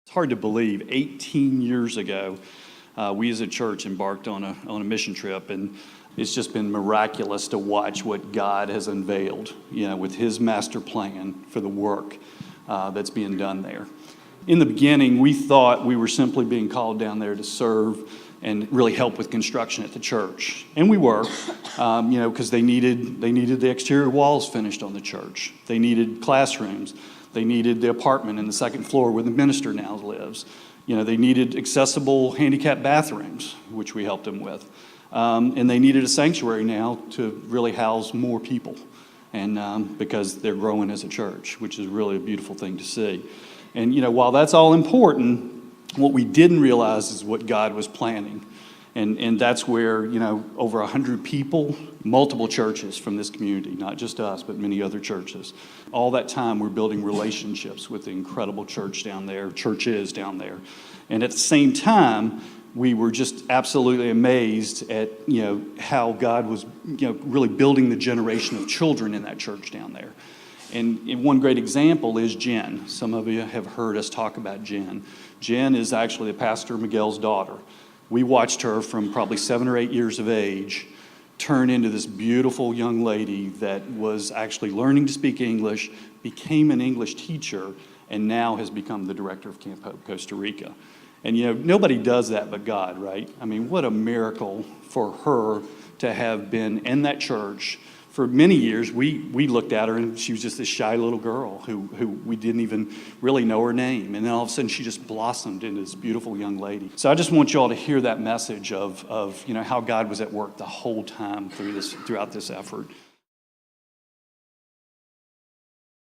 It's hard to believe, 18 years ago, we as a church embarked on a mission trip, and it's just been miraculous to watch what God has unveiled, with His master plan for the work that's being done there. In the beginning, we thought we were simply being called down there to serve and really help with construction at the church, and we were, because they needed the exterior walls finished on the church. They needed classrooms. They needed the apartment in the second floor where the minister now lives. They needed accessible handicapped bathrooms, which we helped them with. And they needed a sanctuary now to really house more people, and because they're growing as a church, which is really a beautiful thing to see. And, while that's all important, what we didn't realize is what God was planning. And that's where, over 100 people, multiple churches from this community, not just us, but many other churches. All that time, we're building relationships with the incredible churches down there. And at the same time, we were just absolutely amazed at, how God was, really building the generation of children in that church down there. And one great example is Jen. Some of you have heard us talk about Jen. Jen is actually the Pastor Miguel's daughter. We watched her from probably 7 or 8 years of age turn into this beautiful young lady that was actually learning to speak English, became an English teacher, and now has become the director of Camp Hope Costa Rica. And nobody does that but God, right? I mean, what a miracle for her to have been in that church. For many years, we looked at her and she was just this shy little girl who we didn't even really know her name. And then all of a sudden she just blossomed into this beautiful young lady. So I just want you all to hear that message of how God was at work the whole time throughout this effort.